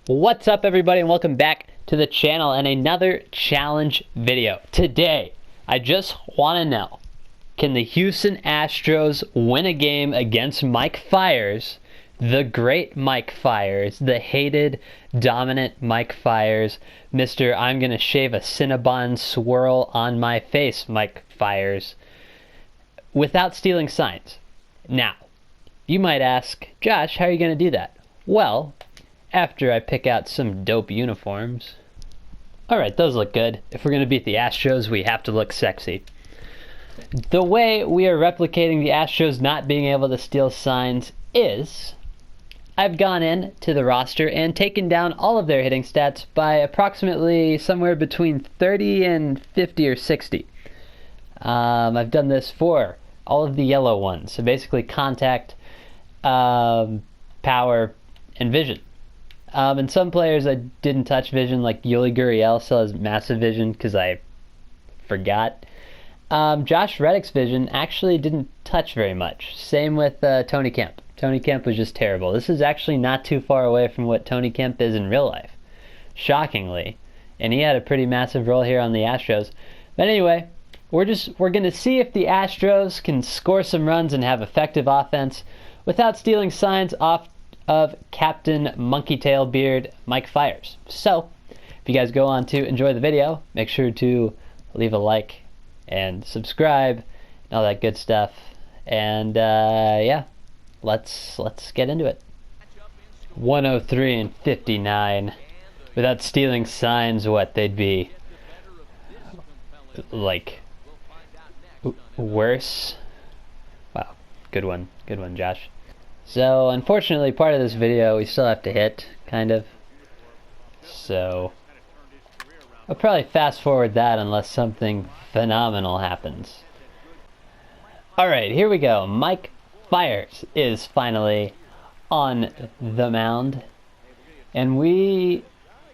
What's up, everybody, and welcome back to the channel and another challenge video. Today, I just want to know, can the Houston Astros win a game against Mike Fiers, the great Mike Fiers, the hated, dominant Mike Fiers, Mr. I'm going to shave a Cinnabon swirl on my face Mike Fiers, without stealing signs? Now, you might ask, Josh, how are you going to do that? Well, after I pick out some dope uniforms. Alright, those look good. If we're going to beat the Astros, we have to look sexy. The way we are replicating the Astros not being able to steal signs is, I've gone in to the roster and taken down all of their hitting stats by approximately somewhere between 30 and 50 or 60. I've done this for all of the yellow ones, so basically contact, power, and vision. And some players I didn't touch vision, like Yuli Gurriel still has massive vision because I forgot. Josh Reddick's vision actually didn't touch very much. Same with Tony Kemp. Tony Kemp was just terrible. This is actually not too far away from what Tony Kemp is in real life, shockingly. And he had a pretty massive role here on the Astros. But anyway, we're going to see if the Astros can score some runs and have effective offense without stealing signs off of Captain Monkey Tail Beard Mike Fiers. So, if you guys go on to enjoy the video, make sure to leave a like and subscribe and all that good stuff. And yeah, let's get into it. 103 and 59. Without stealing signs, what they'd be like worse. Wow, good one, Josh. So, unfortunately, part of this video we still have to hit, kind of. So, I'll probably fast forward that unless something phenomenal happens. Alright, here we go. Mike Fiers is finally on the mound. And we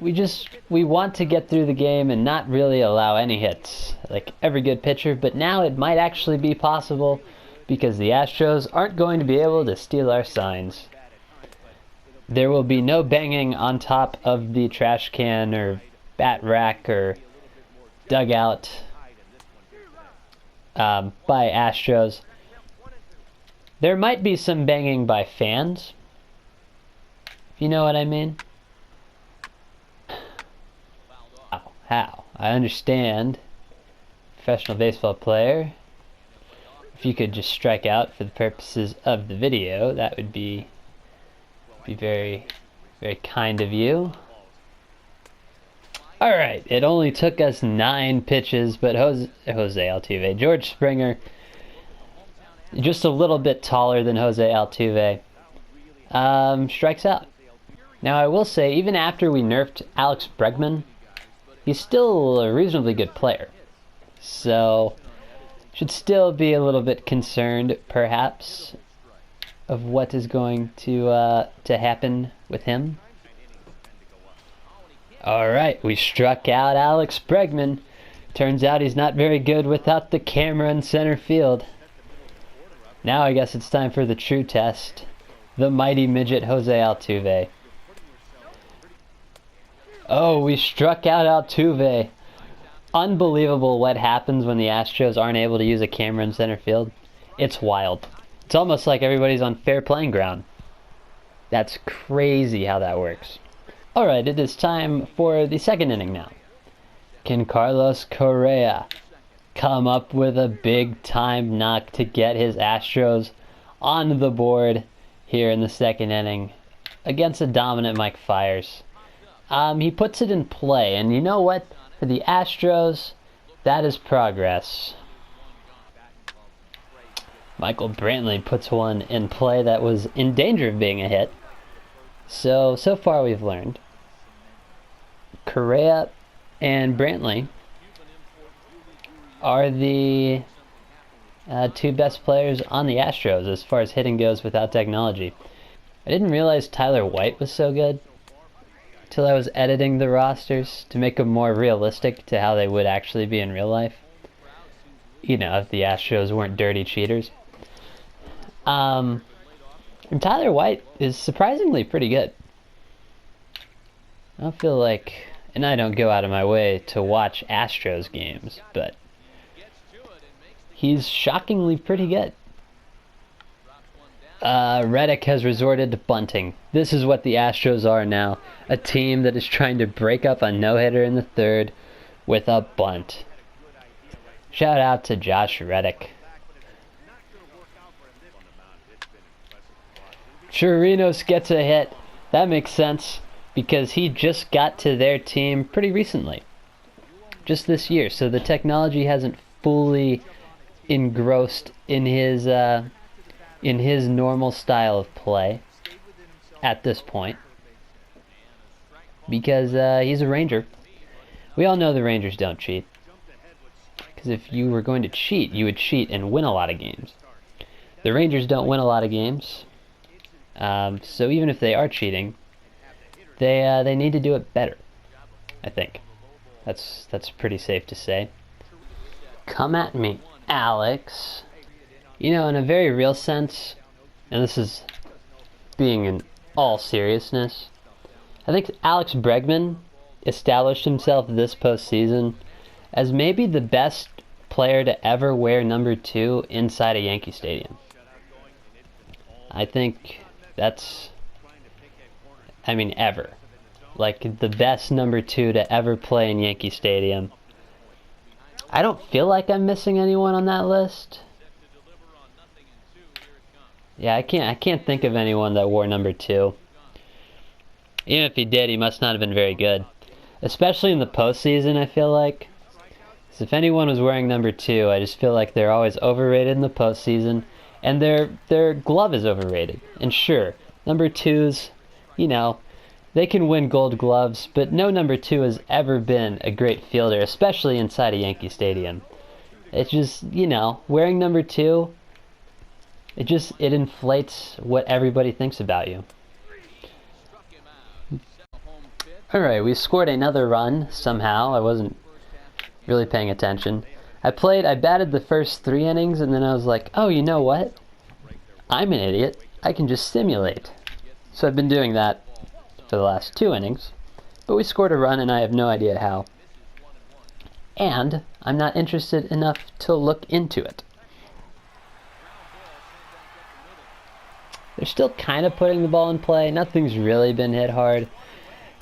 want to get through the game and not really allow any hits, like every good pitcher, but now it might actually be possible because the Astros aren't going to be able to steal our signs. There will be no banging on top of the trash can or bat rack or dugout by Astros. There might be some banging by fans, if you know what I mean. How? I understand. Professional baseball player. If you could just strike out for the purposes of the video, that would be very, very kind of you. Alright, it only took us 9 pitches, but Jose Altuve, George Springer, just a little bit taller than Jose Altuve, strikes out. Now I will say, even after we nerfed Alex Bregman, he's still a reasonably good player. So, should still be a little bit concerned, perhaps, of what is going to happen with him. Alright, we struck out Alex Bregman. Turns out he's not very good without the camera in center field. Now I guess it's time for the true test. The mighty midget Jose Altuve. Oh, we struck out Altuve. Unbelievable what happens when the Astros aren't able to use a camera in center field. It's wild. It's almost like everybody's on fair playing ground. That's crazy how that works. Alright, it is time for the second inning now. Can Carlos Correa come up with a big time knock to get his Astros on the board here in the second inning against a dominant Mike Fiers? He puts it in play, and you know what? For the Astros, that is progress. Michael Brantley puts one in play that was in danger of being a hit. So far we've learned. Correa and Brantley are the 2 best players on the Astros as far as hitting goes without technology. I didn't realize Tyler White was so good till I was editing the rosters to make them more realistic to how they would actually be in real life. You know, if the Astros weren't dirty cheaters. And Tyler White is surprisingly pretty good. I don't feel like, and I don't go out of my way to watch Astros games, but he's shockingly pretty good. Reddick has resorted to bunting. This is what the Astros are now. A team that is trying to break up a no-hitter in the third with a bunt. Shout out to Josh Reddick. Chirinos gets a hit. That makes sense because he just got to their team pretty recently. Just this year. So the technology hasn't fully engrossed in his normal style of play at this point. Because he's a Ranger. We all know the Rangers don't cheat. Because if you were going to cheat, you would cheat and win a lot of games. The Rangers don't win a lot of games. So even if they are cheating, they need to do it better. I think that's pretty safe to say. Come at me, Alex. You know, in a very real sense, and this is being in all seriousness, I think Alex Bregman established himself this postseason as maybe the best player to ever wear number 2 inside a Yankee Stadium. I think that's, I mean, ever. Like, the best number 2 to ever play in Yankee Stadium. I don't feel like I'm missing anyone on that list. Yeah, I can't think of anyone that wore number 2. Even if he did, he must not have been very good. Especially in the postseason, I feel like. Because if anyone was wearing number 2, I just feel like they're always overrated in the postseason. And their glove is overrated. And sure, number 2s, you know, they can win gold gloves, but no number 2 has ever been a great fielder, especially inside a Yankee Stadium. It's just, you know, wearing number 2, it inflates what everybody thinks about you. Alright, we scored another run, somehow. I wasn't really paying attention. I batted the first 3 innings, and then I was like, oh, you know what? I'm an idiot. I can just simulate. So I've been doing that for the last 2 innings. But we scored a run, and I have no idea how. And I'm not interested enough to look into it. They're still kind of putting the ball in play. Nothing's really been hit hard.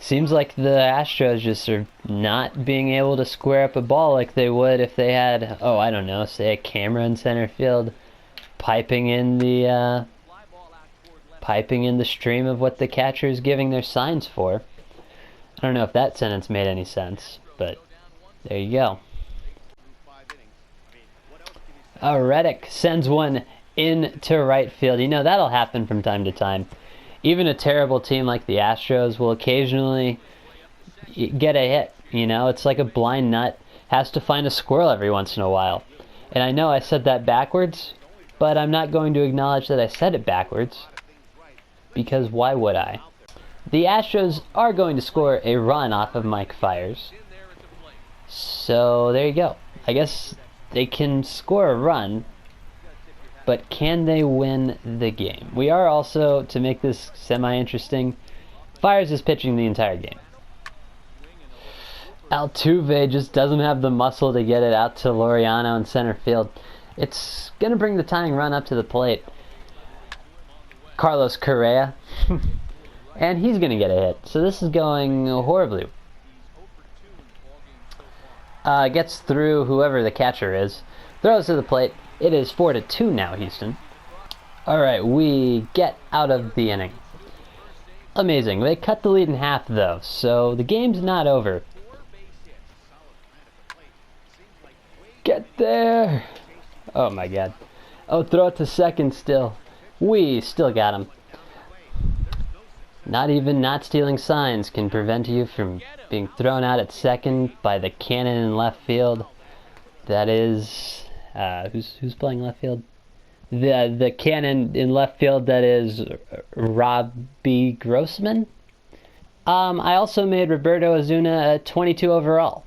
Seems like the Astros just are not being able to square up a ball like they would if they had, oh, I don't know, say a camera in center field piping in the stream of what the catcher is giving their signs for. I don't know if that sentence made any sense, but there you go. Reddick sends one into right field. You know, that'll happen from time to time. Even a terrible team like the Astros will occasionally get a hit. You know, it's like a blind nut has to find a squirrel every once in a while. And I know I said that backwards, but I'm not going to acknowledge that I said it backwards. Because why would I? The Astros are going to score a run off of Mike Fiers. So there you go. I guess they can score a run, but can they win the game? We are also, to make this semi-interesting, Fiers is pitching the entire game. Altuve just doesn't have the muscle to get it out to Laureano in center field. It's going to bring the tying run up to the plate. Carlos Correa. And he's going to get a hit. So this is going horribly. Gets through whoever the catcher is. Throws to the plate. It is 4-2 now, Houston. Alright, we get out of the inning. Amazing. They cut the lead in half, though, so the game's not over. Get there! Oh my god. Oh, throw it to second still. We still got him. Not even not stealing signs can prevent you from being thrown out at second by the cannon in left field. That is... who's playing left field? The cannon in left field, that is Robbie Grossman. I also made Roberto Ozuna a 22 overall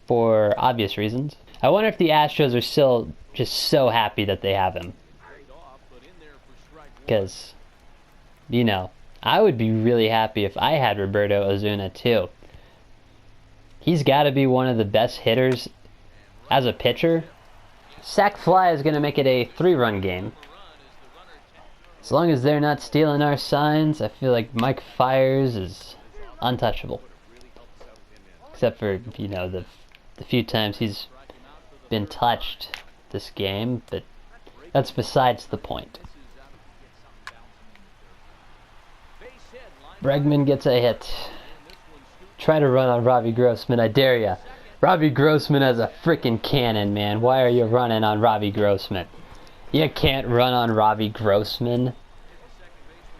for obvious reasons. I wonder if the Astros are still just so happy that they have him. Because, you know, I would be really happy if I had Roberto Osuna too. He's got to be one of the best hitters as a pitcher. Sac fly is going to make it a 3-run game. As long as they're not stealing our signs, I feel like Mike Fiers is untouchable. Except for, you know, the few times he's been touched this game, but that's besides the point. Bregman gets a hit. Try to run on Robbie Grossman, I dare ya. Robbie Grossman has a freaking cannon, man. Why are you running on Robbie Grossman? You can't run on Robbie Grossman.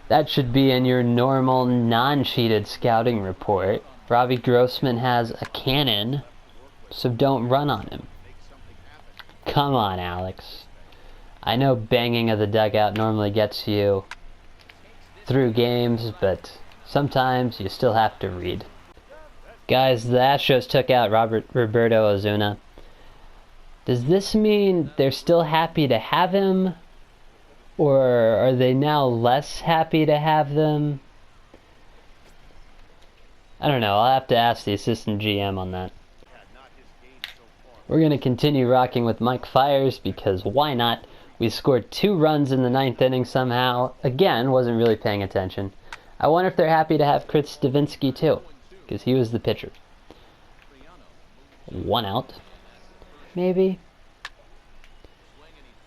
That should be in your normal, non-cheated scouting report. Robbie Grossman has a cannon, so don't run on him. Come on, Alex. I know banging of the dugout normally gets you through games, but sometimes you still have to read. Guys, the Astros took out Roberto Osuna. Does this mean they're still happy to have him? Or are they now less happy to have them? I don't know. I'll have to ask the assistant GM on that. We're going to continue rocking with Mike Fiers because why not? We scored 2 runs in the 9th inning somehow. Again, wasn't really paying attention. I wonder if they're happy to have Chris Stavinsky too, because he was the pitcher. 1 out. Maybe.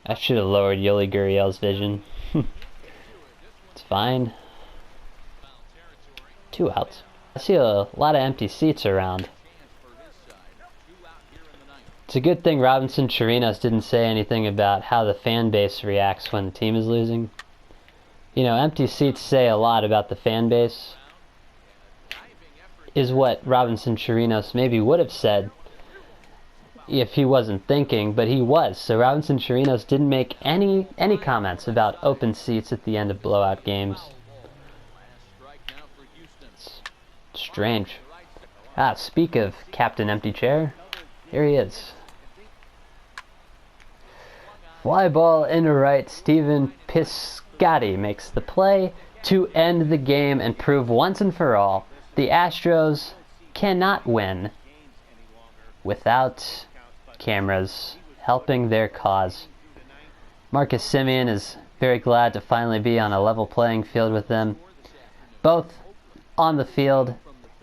I should have lowered Yuli Gurriel's vision. It's fine. 2 outs. I see a lot of empty seats around. It's a good thing Robinson Chirinos didn't say anything about how the fan base reacts when the team is losing. You know, empty seats say a lot about the fan base. Is what Robinson Chirinos maybe would have said if he wasn't thinking, but he was. So Robinson Chirinos didn't make any comments about open seats at the end of blowout games. It's strange. Speak of Captain Empty Chair, here he is. Fly ball into right, Steven Piscotty makes the play to end the game and prove once and for all the Astros cannot win without cameras helping their cause. Marcus Semien is very glad to finally be on a level playing field with them, both on the field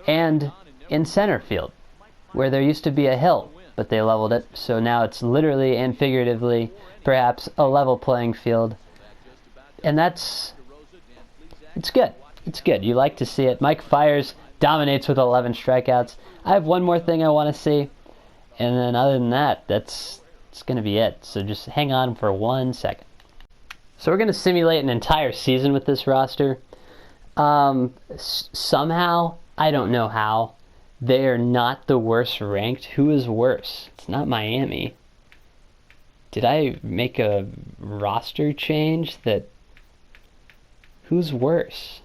and in center field, where there used to be a hill, but they leveled it, so now it's literally and figuratively perhaps a level playing field, and it's good. It's good. You like to see it. Mike Fiers dominates with 11 strikeouts. I have one more thing I want to see, and then other than that, it's going to be it. So just hang on for 1 second. So we're going to simulate an entire season with this roster. Somehow, I don't know how, they are not the worst ranked. Who is worse? It's not Miami. Did I make a roster change that... Who's worse?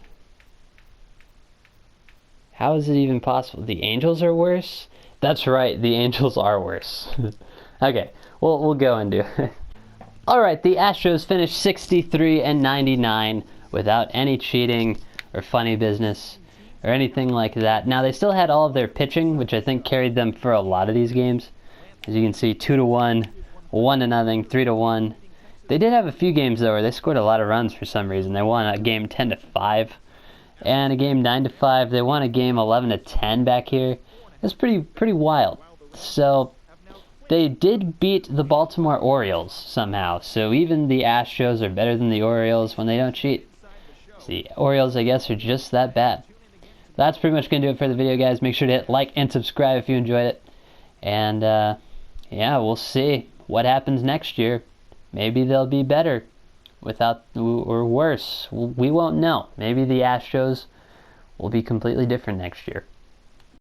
How is it even possible? The Angels are worse? That's right, the Angels are worse. Okay, we'll go and do it. Alright, the Astros finished 63-99 without any cheating or funny business or anything like that. Now, they still had all of their pitching, which I think carried them for a lot of these games. As you can see, 2-1, 1-0, 3-1. They did have a few games, though, where they scored a lot of runs for some reason. They won a game 10-5 and a game 9-5. They won a game 11-10 back here. It was pretty wild. So they did beat the Baltimore Orioles somehow. So even the Astros are better than the Orioles when they don't cheat. The Orioles, I guess, are just that bad. That's pretty much going to do it for the video, guys. Make sure to hit like and subscribe if you enjoyed it. And, yeah, we'll see what happens next year. Maybe they'll be better without, or worse. We won't know. Maybe the Astros will be completely different next year.